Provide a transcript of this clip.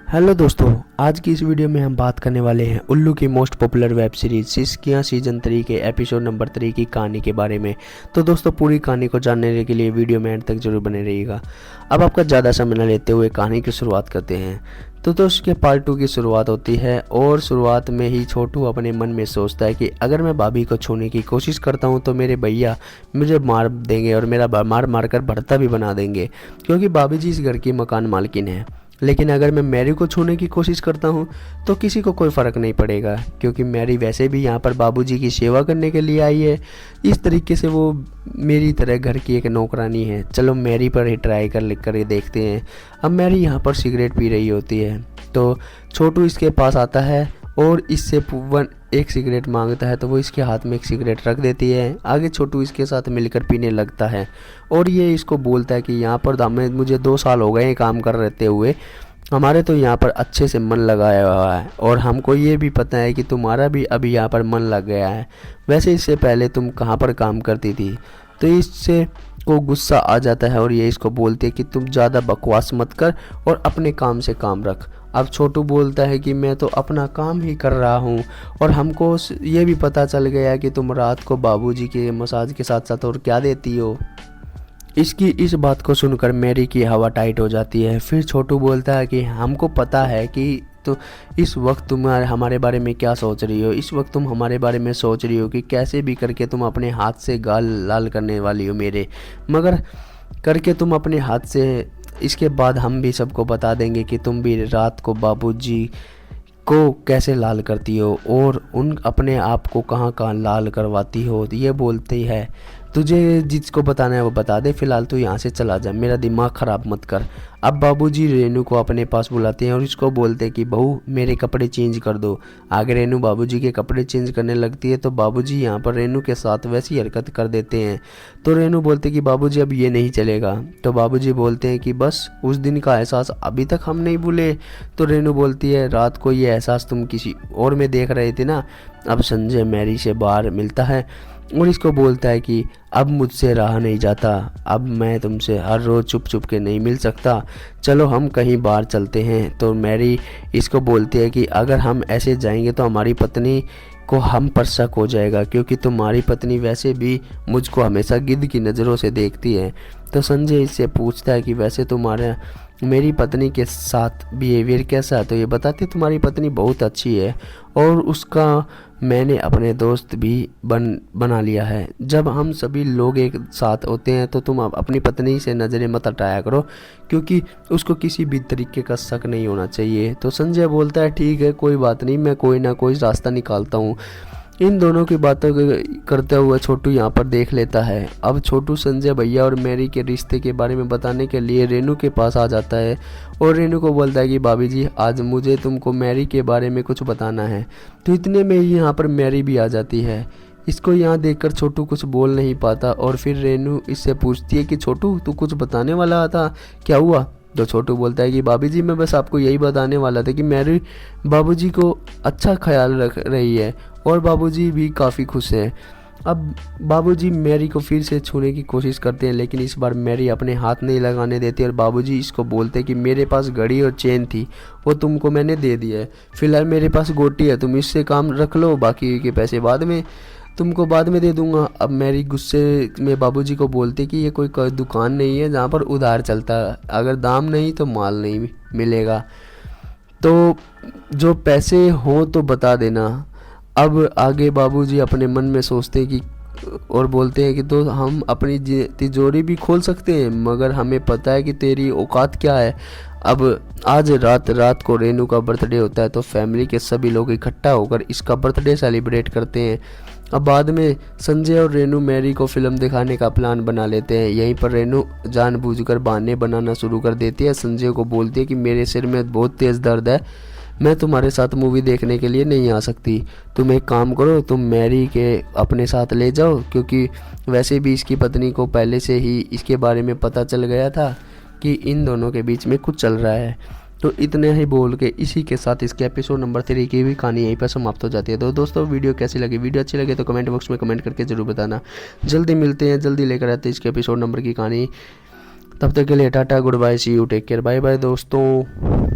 Hello दोस्तों, आज की इस वीडियो में हम बात करने वाले हैं उल्लू की most popular web series Siskiyaan season 3 के एपिसोड नंबर 3 की कहानी के बारे में। तो दोस्तों, पूरी कहानी को जानने के लिए वीडियो में एंड तक जरूर बने रहिएगा। अब आपका ज़्यादा समय न लेते हुए कहानी की शुरुआत करते हैं। तो दोस्तों, पार्ट 2 की शुरुआत होती है और शुरुआत में ही छोटू अपने मन में सोचता है कि अगर मैं भाभी को छूने की कोशिश करता हूँ तो मेरे भैया मुझे मार देंगे और मेरा मार कर भरता भी बना देंगे, क्योंकि भाभी जी इस घर की मकान मालकिन है। लेकिन अगर मैं मैरी को छूने की कोशिश करता हूँ तो किसी को कोई फ़र्क नहीं पड़ेगा, क्योंकि मैरी वैसे भी यहाँ पर बाबूजी की सेवा करने के लिए आई है। इस तरीके से वो मेरी तरह घर की एक नौकरानी है। चलो मैरी पर ही ट्राई कर देखते हैं। अब मैरी यहाँ पर सिगरेट पी रही होती है तो छोटू इसके पास आता है और इससे एक सिगरेट मांगता है, तो वो इसके हाथ में एक सिगरेट रख देती है। आगे छोटू इसके साथ मिलकर पीने लगता है और ये इसको बोलता है कि यहाँ पर मुझे 2 साल हो गए काम कर रहते हुए, हमारे तो यहाँ पर अच्छे से मन लगाया हुआ है और हमको ये भी पता है कि तुम्हारा भी अभी यहाँ पर मन लग गया है। वैसे इससे पहले तुम कहाँ पर काम करती थी? तो इससे को गुस्सा आ जाता है और ये इसको बोलती है कि तुम ज़्यादा बकवास मत कर और अपने काम से काम रख। अब छोटू बोलता है कि मैं तो अपना काम ही कर रहा हूँ और हमको ये भी पता चल गया कि तुम रात को बाबूजी के मसाज के साथ साथ और क्या देती हो। इसकी इस बात को सुनकर मैरी की हवा टाइट हो जाती है। फिर छोटू बोलता है कि हमको पता है कि तो इस वक्त तुम हमारे बारे में क्या सोच रही हो। इस वक्त तुम हमारे बारे में सोच रही हो कि कैसे भी करके तुम अपने हाथ से गाल लाल करने वाली हो मेरे, मगर करके तुम अपने हाथ से। इसके बाद हम भी सबको बता देंगे कि तुम भी रात को बाबूजी को कैसे लाल करती हो और उन अपने आप को कहाँ कहाँ लाल करवाती हो। ये बोलती है तुझे जिसको बताना है वो बता दे, फिलहाल तू यहाँ से चला जा, मेरा दिमाग ख़राब मत कर। अब बाबूजी रेनू को अपने पास बुलाते हैं और इसको बोलते हैं कि बहू मेरे कपड़े चेंज कर दो। आगे रेनू बाबूजी के कपड़े चेंज करने लगती है तो बाबूजी यहाँ पर रेनू के साथ वैसी हरकत कर देते हैं। तो रेनू बोलते कि बाबूजी अब ये नहीं चलेगा। तो बाबूजी बोलते हैं कि बस उस दिन का एहसास अभी तक हम नहीं भूले। तो रेनू बोलती है रात को ये एहसास तुम किसी और में देख रहे थे ना। अब संजय मैरी से बाहर मिलता है और इसको बोलता है कि अब मुझसे रहा नहीं जाता, अब मैं तुमसे हर रोज़ छुप छुप के नहीं मिल सकता, चलो हम कहीं बाहर चलते हैं। तो मैरी इसको बोलती है कि अगर हम ऐसे जाएंगे तो हमारी पत्नी को हम पर शक हो जाएगा, क्योंकि तुम्हारी पत्नी वैसे भी मुझको हमेशा गिद्ध की नज़रों से देखती है। तो संजय इससे पूछता है कि वैसे तुम्हारा मेरी पत्नी के साथ बिहेवियर कैसा है? तो ये बताती तुम्हारी पत्नी बहुत अच्छी है और उसका मैंने अपने दोस्त भी बना लिया है। जब हम सभी लोग एक साथ होते हैं तो तुम अपनी पत्नी से नज़रें मत हटाया करो, क्योंकि उसको किसी भी तरीके का शक नहीं होना चाहिए। तो संजय बोलता है ठीक है, कोई बात नहीं, मैं कोई ना कोई रास्ता निकालता हूँ। इन दोनों की बातों करते हुए छोटू यहाँ पर देख लेता है। अब छोटू संजय भैया और मैरी के रिश्ते के बारे में बताने के लिए रेनू के पास आ जाता है और रेनू को बोलता है कि भाभी जी आज मुझे तुमको मैरी के बारे में कुछ बताना है। तो इतने में ही यहाँ पर मैरी भी आ जाती है। इसको यहाँ देखकर छोटू कुछ बोल नहीं पाता और फिर रेनू इससे पूछती है कि छोटू तू कुछ बताने वाला था, क्या हुआ? तो छोटू बोलता है कि भाभी जी मैं बस आपको यही बताने वाला था कि मैरी बाबूजी को अच्छा ख्याल रख रही है और बाबूजी भी काफ़ी खुश हैं। अब बाबूजी मैरी को फिर से छूने की कोशिश करते हैं, लेकिन इस बार मैरी अपने हाथ नहीं लगाने देती और बाबूजी इसको बोलते हैं कि मेरे पास घड़ी और चेन थी, वो तुमको मैंने दे दिया है, फिलहाल मेरे पास गोटी है, तुम इससे काम रख लो, बाकी के पैसे तुमको बाद में दे दूंगा। अब मैरी गुस्से में बाबूजी को बोलते कि ये कोई दुकान नहीं है जहाँ पर उधार चलता है, अगर दाम नहीं तो माल नहीं मिलेगा, तो जो पैसे हो तो बता देना। अब आगे बाबूजी अपने मन में सोचते कि और बोलते हैं कि तो हम अपनी तिजोरी भी खोल सकते हैं, मगर हमें पता है कि तेरी औकात क्या है। अब आज रात को रेनू का बर्थडे होता है तो फैमिली के सभी लोग इकट्ठा होकर इसका बर्थडे सेलिब्रेट करते हैं। अब बाद में संजय और रेनू मैरी को फिल्म दिखाने का प्लान बना लेते हैं। यहीं पर रेनू जानबूझकर बहाने बनाना शुरू कर देती है। संजय को बोलती है कि मेरे सिर में बहुत तेज़ दर्द है, मैं तुम्हारे साथ मूवी देखने के लिए नहीं आ सकती, तुम एक काम करो, तुम मैरी के अपने साथ ले जाओ, क्योंकि वैसे भी इसकी पत्नी को पहले से ही इसके बारे में पता चल गया था कि इन दोनों के बीच में कुछ चल रहा है। तो इतने ही बोल के इसी के साथ इसके एपिसोड नंबर 3 की भी कहानी यहीं पर समाप्त हो जाती है। तो दोस्तों वीडियो कैसी लगी? वीडियो अच्छी लगे तो कमेंट बॉक्स में कमेंट करके जरूर बताना। जल्दी मिलते हैं, जल्दी लेकर आते हैं इसके एपिसोड नंबर की कहानी। तब तक के लिए tata, good bye, see you, take care, bye bye दोस्तों।